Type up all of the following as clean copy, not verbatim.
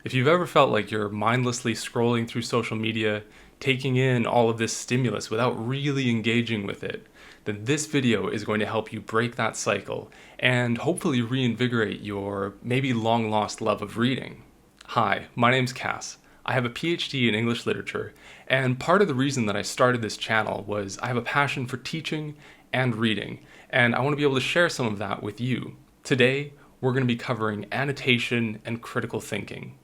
If you've ever felt like you're mindlessly scrolling through social media, taking in all of this stimulus without really engaging with it, then this video is going to help you break that cycle and hopefully reinvigorate your maybe long lost love of reading. Hi, my name's Cass. I have a PhD in English literature, and part of the reason that I started this channel was I have a passion for teaching and reading, and I want to be able to share some of that with you. Today, we're going to be covering annotation and critical thinking.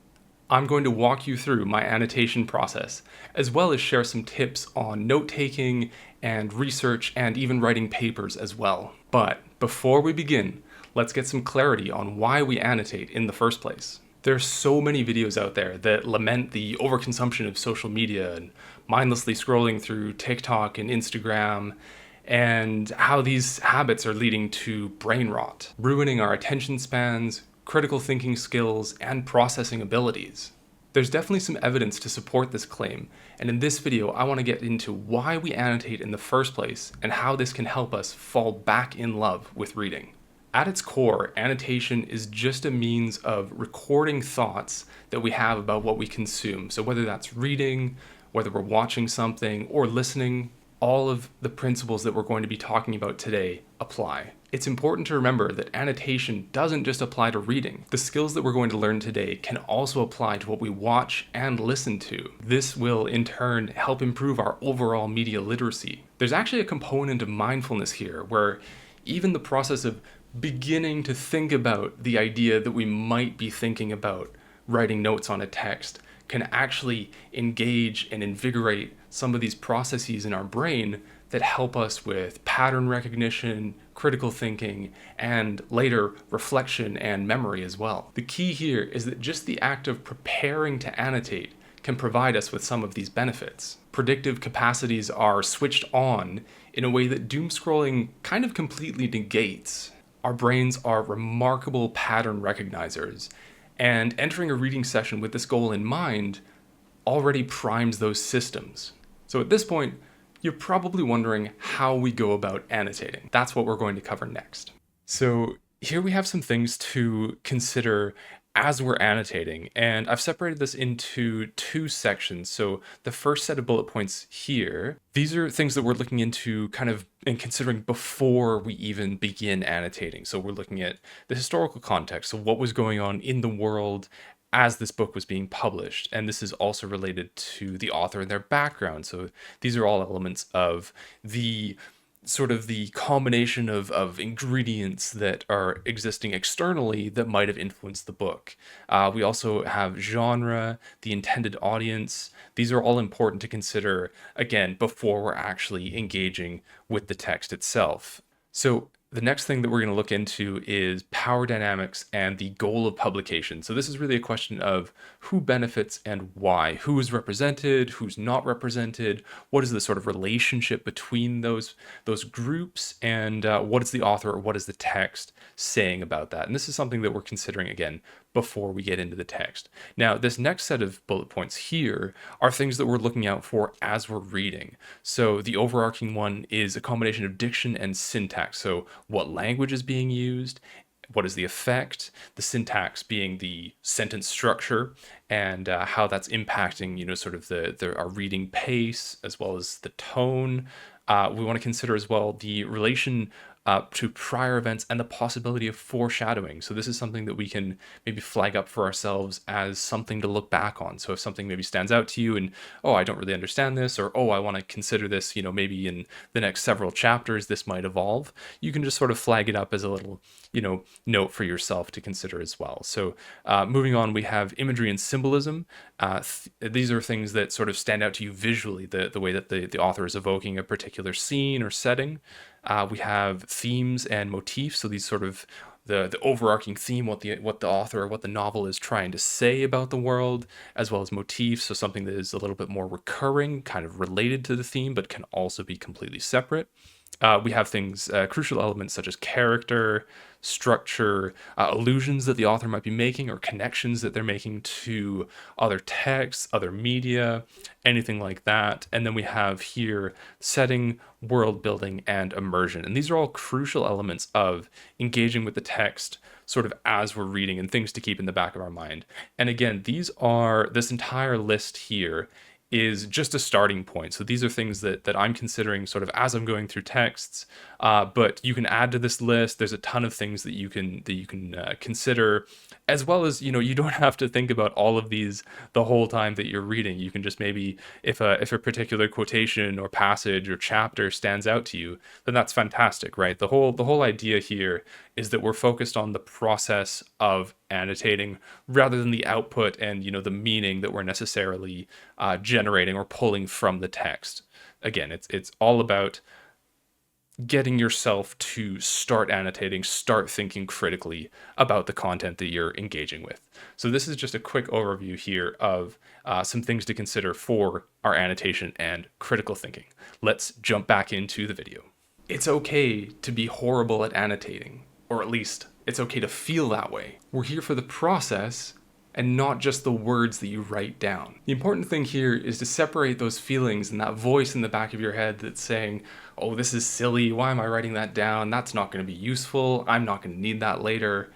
I'm going to walk you through my annotation process, as well as share some tips on note-taking and research and even writing papers as well. But before we begin, let's get some clarity on why we annotate in the first place. There's so many videos out there that lament the overconsumption of social media and mindlessly scrolling through TikTok and Instagram, and how these habits are leading to brain rot, ruining our attention spans, critical thinking skills, and processing abilities. There's definitely some evidence to support this claim, and in this video I want to get into why we annotate in the first place and how this can help us fall back in love with reading. At its core, annotation is just a means of recording thoughts that we have about what we consume. So whether that's reading, whether we're watching something, or listening, all of the principles that we're going to be talking about today apply. It's important to remember that annotation doesn't just apply to reading. The skills that we're going to learn today can also apply to what we watch and listen to. This will, in turn, help improve our overall media literacy. There's actually a component of mindfulness here where even the process of beginning to think about the idea that we might be thinking about writing notes on a text can actually engage and invigorate some of these processes in our brain that help us with pattern recognition, critical thinking, and later reflection and memory as well. The key here is that just the act of preparing to annotate can provide us with some of these benefits. Predictive capacities are switched on in a way that doomscrolling kind of completely negates. Our brains are remarkable pattern recognizers, and entering a reading session with this goal in mind already primes those systems. So at this point, you're probably wondering how we go about annotating. That's what we're going to cover next. So here we have some things to consider as we're annotating, and I've separated this into two sections. So the first set of bullet points here, these are things that we're looking into kind of and considering before we even begin annotating. So we're looking at the historical context, so what was going on in the world as this book was being published. And this is also related to the author and their background. So these are all elements of the sort of the combination of ingredients that are existing externally that might have influenced the book. We also have genre, the intended audience. These are all important to consider, again, before we're actually engaging with the text itself. So the next thing that we're going to look into is power dynamics and the goal of publication. So this is really a question of who benefits and why. Who is represented, who's not represented, what is the sort of relationship between those groups, and what is the author or what is the text saying about that. And this is something that we're considering, again, before we get into the text. Now, this next set of bullet points here are things that we're looking out for as we're reading. So the overarching one is a combination of diction and syntax. So what language is being used, what is the effect, the syntax being the sentence structure, and how that's impacting, sort of our reading pace, as well as the tone. We want to consider as well the relation to prior events and the possibility of foreshadowing. So this is something that we can maybe flag up for ourselves as something to look back on. So if something maybe stands out to you and, oh, I don't really understand this, or, oh, I want to consider this, maybe in the next several chapters, this might evolve, you can just sort of flag it up as a little, note for yourself to consider as well. So moving on, we have imagery and symbolism. These are things that sort of stand out to you visually, the way that the author is evoking a particular scene or setting. We have themes and motifs, so these sort of the overarching theme, what the author or what the novel is trying to say about the world, as well as motifs, so something that is a little bit more recurring, kind of related to the theme, but can also be completely separate. We have things, crucial elements such as character, structure, allusions that the author might be making, or connections that they're making to other texts, other media, anything like that. And then we have here setting, world building, and immersion. And these are all crucial elements of engaging with the text sort of as we're reading, and things to keep in the back of our mind. And again, this entire list here is just a starting point. So these are things that I'm considering sort of as I'm going through texts. But you can add to this list. There's a ton of things that you can consider, as well as, you don't have to think about all of these the whole time that you're reading. You can just maybe, if a particular quotation or passage or chapter stands out to you, then that's fantastic, right? The whole idea here is that we're focused on the process of annotating rather than the output and the meaning that we're necessarily generating or pulling from the text. Again, it's all about getting yourself to start annotating, start thinking critically about the content that you're engaging with. So this is just a quick overview here of some things to consider for our annotation and critical thinking. Let's jump back into the video. It's okay to be horrible at annotating, or at least it's okay to feel that way. We're here for the process and not just the words that you write down. The important thing here is to separate those feelings and that voice in the back of your head that's saying, oh, this is silly, why am I writing that down? That's not going to be useful, I'm not going to need that later.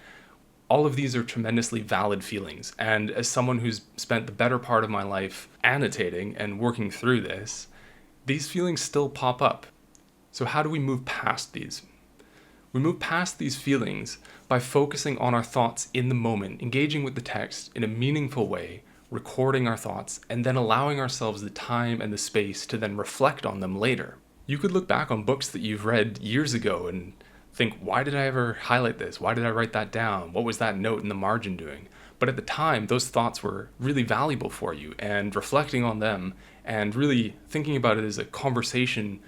All of these are tremendously valid feelings, and as someone who's spent the better part of my life annotating and working through this, these feelings still pop up. So how do we move past these? We move past these feelings by focusing on our thoughts in the moment, engaging with the text in a meaningful way, recording our thoughts, and then allowing ourselves the time and the space to then reflect on them later. You could look back on books that you've read years ago and think, why did I ever highlight this? Why did I write that down? What was that note in the margin doing? But at the time, those thoughts were really valuable for you, and reflecting on them and really thinking about it as a conversation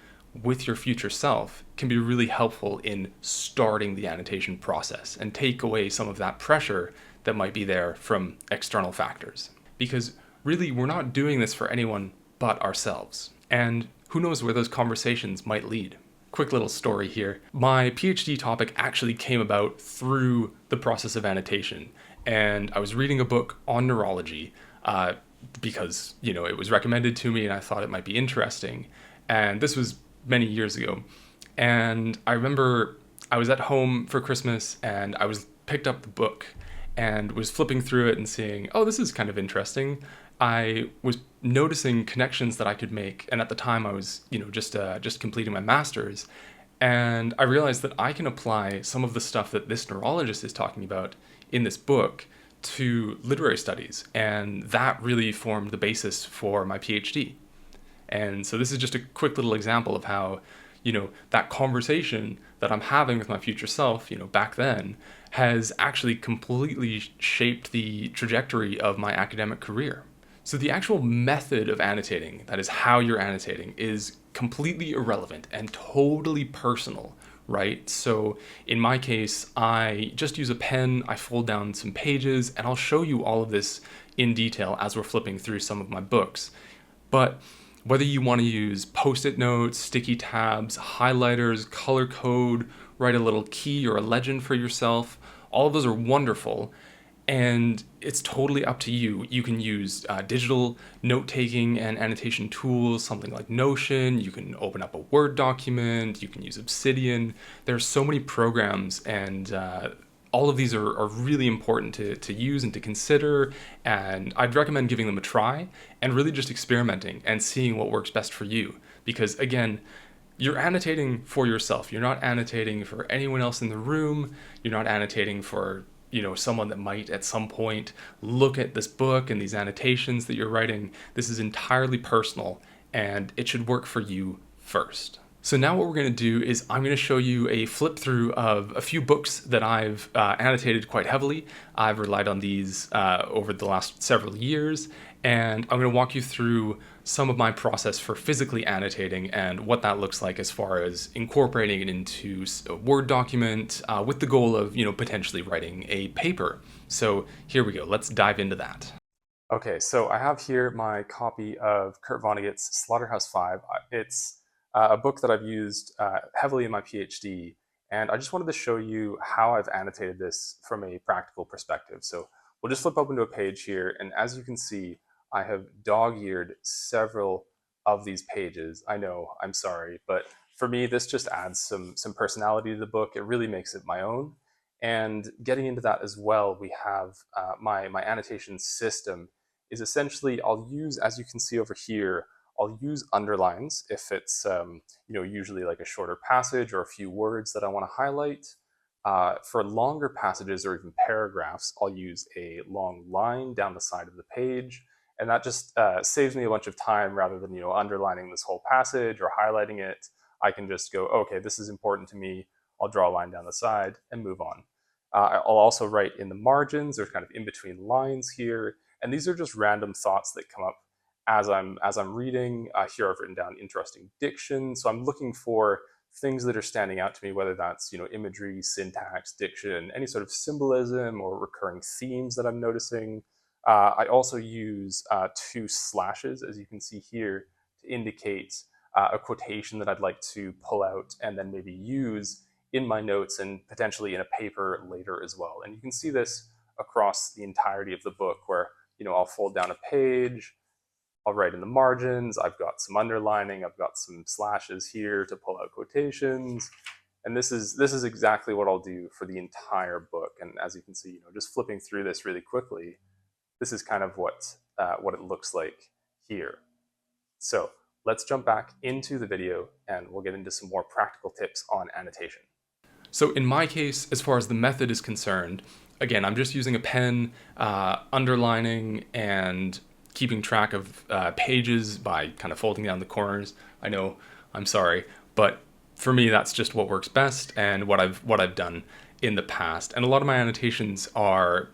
with your future self can be really helpful in starting the annotation process and take away some of that pressure that might be there from external factors. Because really, we're not doing this for anyone but ourselves. And who knows where those conversations might lead. Quick little story here. My PhD topic actually came about through the process of annotation. And I was reading a book on neurology because, it was recommended to me and I thought it might be interesting. And this was many years ago. And I remember I was at home for Christmas and I picked up the book and was flipping through it and seeing, oh, this is kind of interesting. I was noticing connections that I could make, and at the time I was, just completing my master's, and I realized that I can apply some of the stuff that this neurologist is talking about in this book to literary studies, and that really formed the basis for my PhD. And so this is just a quick little example of how, that conversation that I'm having with my future self, back then, has actually completely shaped the trajectory of my academic career. So the actual method of annotating, that is how you're annotating, is completely irrelevant and totally personal, right? So in my case, I just use a pen, I fold down some pages, and I'll show you all of this in detail as we're flipping through some of my books. But whether you want to use post-it notes, sticky tabs, highlighters, color code, write a little key or a legend for yourself, all of those are wonderful, and it's totally up to you. You can use digital note-taking and annotation tools, something like Notion. You can open up a Word document. You can use Obsidian. There are so many programs, and all of these are really important to use and to consider, and I'd recommend giving them a try and really just experimenting and seeing what works best for you. Because again, you're annotating for yourself. You're not annotating for anyone else in the room. You're not annotating for someone that might at some point look at this book and these annotations that you're writing. This is entirely personal, and it should work for you first. So now what we're going to do is I'm going to show you a flip through of a few books that I've annotated quite heavily. I've relied on these over the last several years, and I'm going to walk you through some of my process for physically annotating and what that looks like as far as incorporating it into a Word document with the goal of, potentially writing a paper. So here we go. Let's dive into that. Okay, so I have here my copy of Kurt Vonnegut's Slaughterhouse 5. It's a book that I've used heavily in my PhD, and I just wanted to show you how I've annotated this from a practical perspective. So we'll just flip open to a page here, and as you can see, I have dog-eared several of these pages. I know, I'm sorry, but for me, this just adds some personality to the book. It really makes it my own. And getting into that as well, we have my annotation system is essentially, I'll use, as you can see over here, I'll use underlines if it's usually like a shorter passage or a few words that I want to highlight. For longer passages or even paragraphs, I'll use a long line down the side of the page, and that just saves me a bunch of time rather than underlining this whole passage or highlighting it. I can just go, okay, this is important to me. I'll draw a line down the side and move on. I'll also write in the margins or kind of in between lines here, and these are just random thoughts that come up as I'm reading. Here I've written down interesting diction, so I'm looking for things that are standing out to me, whether that's imagery, syntax, diction, any sort of symbolism or recurring themes that I'm noticing. I also use two slashes, as you can see here, to indicate a quotation that I'd like to pull out and then maybe use in my notes and potentially in a paper later as well. And you can see this across the entirety of the book where, I'll fold down a page, I'll write in the margins, I've got some underlining, I've got some slashes here to pull out quotations. And this is exactly what I'll do for the entire book. And as you can see, just flipping through this really quickly, this is kind of what it looks like here. So let's jump back into the video and we'll get into some more practical tips on annotation. So in my case, as far as the method is concerned, again, I'm just using a pen, underlining and keeping track of pages by kind of folding down the corners. I know, I'm sorry, but for me, that's just what works best and what I've done in the past. And a lot of my annotations are,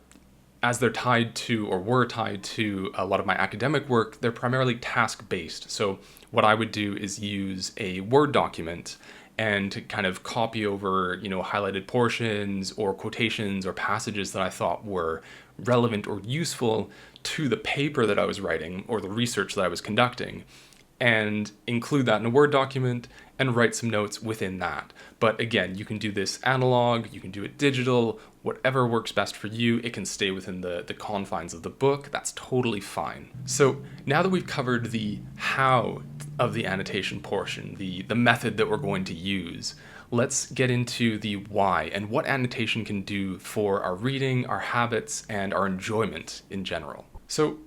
as they're tied to or were tied to a lot of my academic work, they're primarily task-based. So what I would do is use a Word document and to kind of copy over, highlighted portions or quotations or passages that I thought were relevant or useful to the paper that I was writing or the research that I was conducting, and include that in a Word document and write some notes within that. But again, you can do this analog, you can do it digital, whatever works best for you. It can stay within the confines of the book. That's totally fine. So now that we've covered the how of the annotation portion, the method that we're going to use, let's get into the why and what annotation can do for our reading, our habits, and our enjoyment in general. So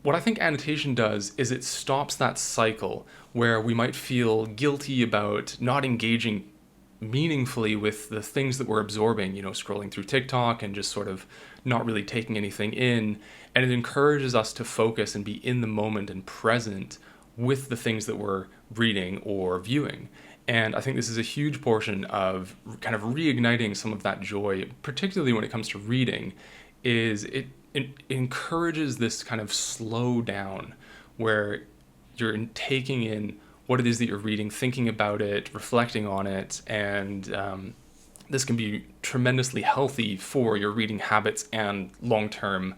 what I think annotation does is it stops that cycle where we might feel guilty about not engaging meaningfully with the things that we're absorbing, scrolling through TikTok and just sort of not really taking anything in. And it encourages us to focus and be in the moment and present with the things that we're reading or viewing. And I think this is a huge portion of kind of reigniting some of that joy, particularly when it comes to reading, is it encourages this kind of slow down where you're taking in what it is that you're reading, thinking about it, reflecting on it, and this can be tremendously healthy for your reading habits and long-term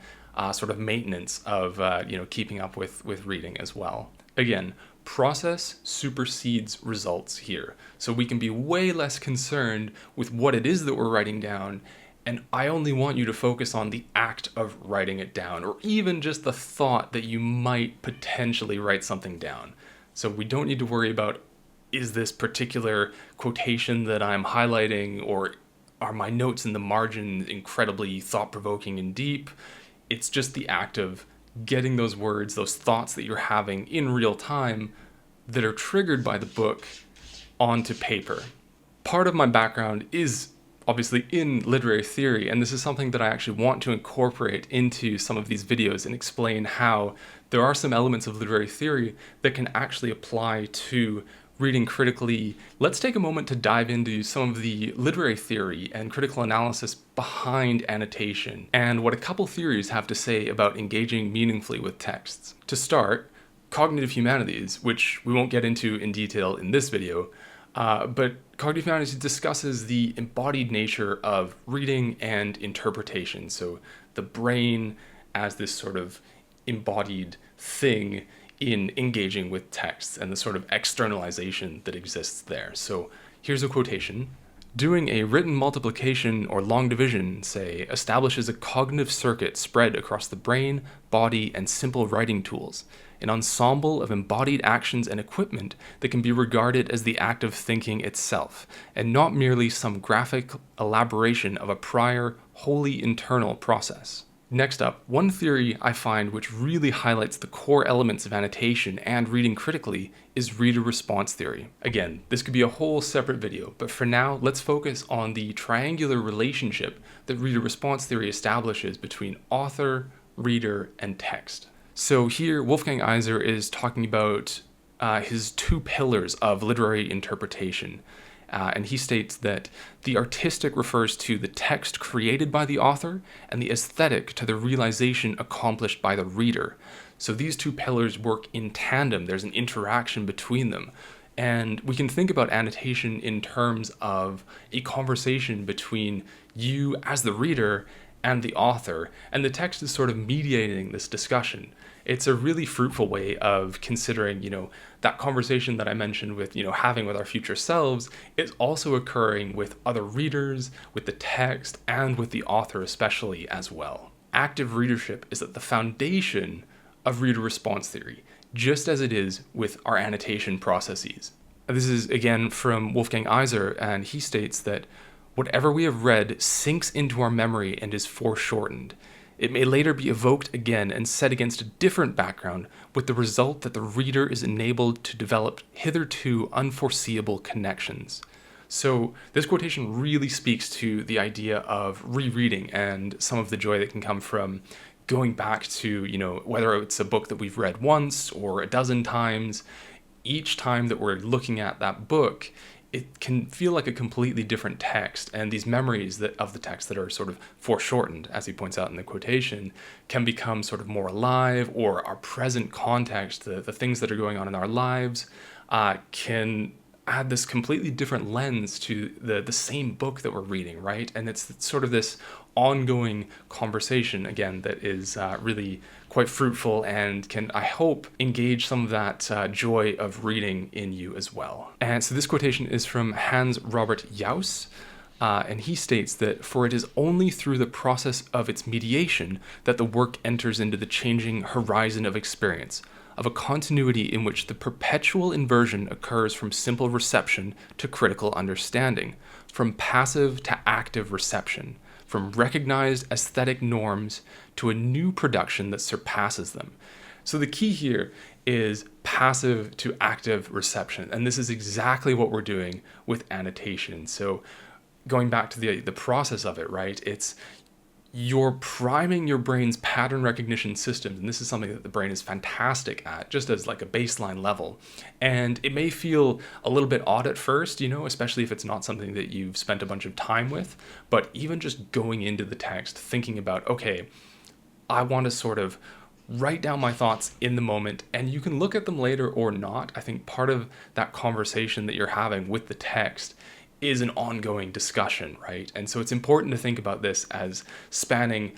sort of maintenance of keeping up with reading as well. Again, process supersedes results here, so we can be way less concerned with what it is that we're writing down. And I only want you to focus on the act of writing it down, or even just the thought that you might potentially write something down. So we don't need to worry about, is this particular quotation that I'm highlighting, or are my notes in the margin incredibly thought-provoking and deep? It's just the act of getting those words, those thoughts that you're having in real time that are triggered by the book onto paper. Part of my background is obviously in literary theory, and this is something that I actually want to incorporate into some of these videos and explain how there are some elements of literary theory that can actually apply to reading critically. Let's take a moment to dive into some of the literary theory and critical analysis behind annotation and what a couple theories have to say about engaging meaningfully with texts. To start, cognitive humanities, which we won't get into in detail in this video, but cognitive humanities discusses the embodied nature of reading and interpretation. So the brain as this sort of embodied thing in engaging with texts and the sort of externalization that exists there. So here's a quotation. Doing a written multiplication or long division, say, establishes a cognitive circuit spread across the brain, body, and simple writing tools, an ensemble of embodied actions and equipment that can be regarded as the act of thinking itself, and not merely some graphic elaboration of a prior, wholly internal process. Next up, one theory I find which really highlights the core elements of annotation and reading critically is reader response theory. Again, this could be a whole separate video, but for now, let's focus on the triangular relationship that reader response theory establishes between author, reader, and text. So here, Wolfgang Iser is talking about his two pillars of literary interpretation. And he states that the artistic refers to the text created by the author and the aesthetic to the realization accomplished by the reader. So these two pillars work in tandem. There's an interaction between them. And we can think about annotation in terms of a conversation between you as the reader and the author, and the text is sort of mediating this discussion. It's a really fruitful way of considering, that conversation that I mentioned with, having with our future selves is also occurring with other readers, with the text, and with the author especially as well. Active readership is at the foundation of reader response theory, just as it is with our annotation processes. This is again from Wolfgang Iser, and he states that whatever we have read sinks into our memory and is foreshortened. It may later be evoked again and set against a different background, with the result that the reader is enabled to develop hitherto unforeseeable connections. So this quotation really speaks to the idea of rereading and some of the joy that can come from going back to, whether it's a book that we've read once or a dozen times. Each time that we're looking at that book, it can feel like a completely different text, and these memories of the text that are sort of foreshortened, as he points out in the quotation, can become sort of more alive, or our present context, the things that are going on in our lives, can add this completely different lens to the same book that we're reading, right? And it's sort of this ongoing conversation, again, that is really quite fruitful and can, I hope, engage some of that joy of reading in you as well. And so this quotation is from Hans Robert Jauss, and he states that, "For it is only through the process of its mediation that the work enters into the changing horizon of experience, of a continuity in which the perpetual inversion occurs from simple reception to critical understanding, from passive to active reception, from recognized aesthetic norms to a new production that surpasses them." So the key here is passive to active reception, and this is exactly what we're doing with annotation. So going back to the process of it, right? It's you're priming your brain's pattern recognition systems, and this is something that the brain is fantastic at, just as like a baseline level. And it may feel a little bit odd at first, especially if it's not something that you've spent a bunch of time with, but even just going into the text, thinking about, okay, I want to sort of write down my thoughts in the moment, and you can look at them later or not. I think part of that conversation that you're having with the text is an ongoing discussion, right? And so it's important to think about this as spanning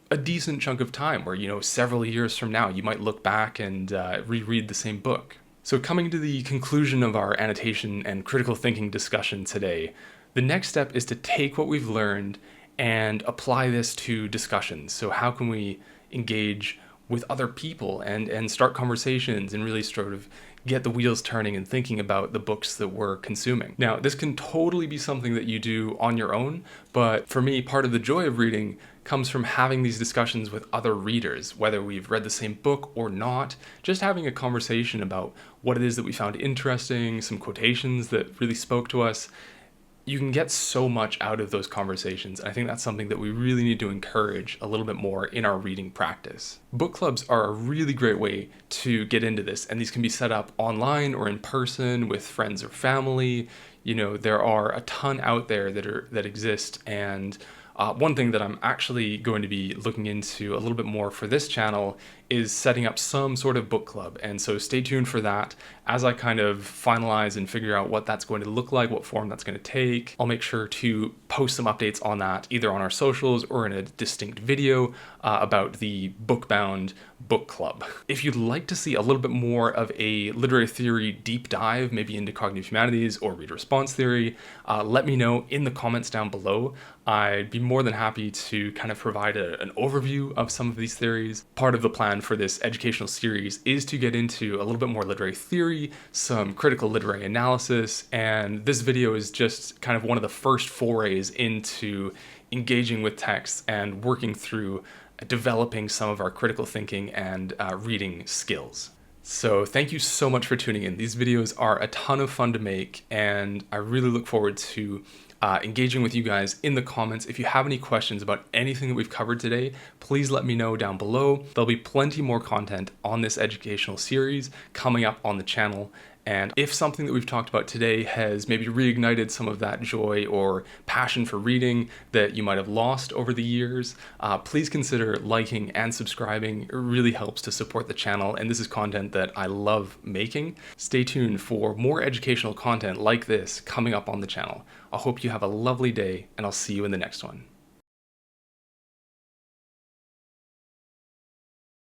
a decent chunk of time where, several years from now, you might look back and reread the same book. So coming to the conclusion of our annotation and critical thinking discussion today, the next step is to take what we've learned and apply this to discussions. So how can we engage with other people and start conversations and really sort of get the wheels turning and thinking about the books that we're consuming. Now, this can totally be something that you do on your own, but for me, part of the joy of reading comes from having these discussions with other readers, whether we've read the same book or not, just having a conversation about what it is that we found interesting, some quotations that really spoke to us. You can get so much out of those conversations. I think that's something that we really need to encourage a little bit more in our reading practice. Book clubs are a really great way to get into this, and these can be set up online or in person with friends or family. There are a ton out there that exist, and one thing that I'm actually going to be looking into a little bit more for this channel is setting up some sort of book club. And so stay tuned for that as I kind of finalize and figure out what that's going to look like, what form that's going to take. I'll make sure to post some updates on that either on our socials or in a distinct video about the book-bound book club. If you'd like to see a little bit more of a literary theory deep dive, maybe into cognitive humanities or reader response theory, let me know in the comments down below. I'd be more than happy to kind of provide an overview of some of these theories. Part of the plan for this educational series is to get into a little bit more literary theory, some critical literary analysis, and this video is just kind of one of the first forays into engaging with texts and working through developing some of our critical thinking and reading skills. So thank you so much for tuning in. These videos are a ton of fun to make, and I really look forward to engaging with you guys in the comments. If you have any questions about anything that we've covered today, please let me know down below. There'll be plenty more content on this educational series coming up on the channel. And if something that we've talked about today has maybe reignited some of that joy or passion for reading that you might have lost over the years, please consider liking and subscribing. It really helps to support the channel, and this is content that I love making. Stay tuned for more educational content like this coming up on the channel. I hope you have a lovely day, and I'll see you in the next one.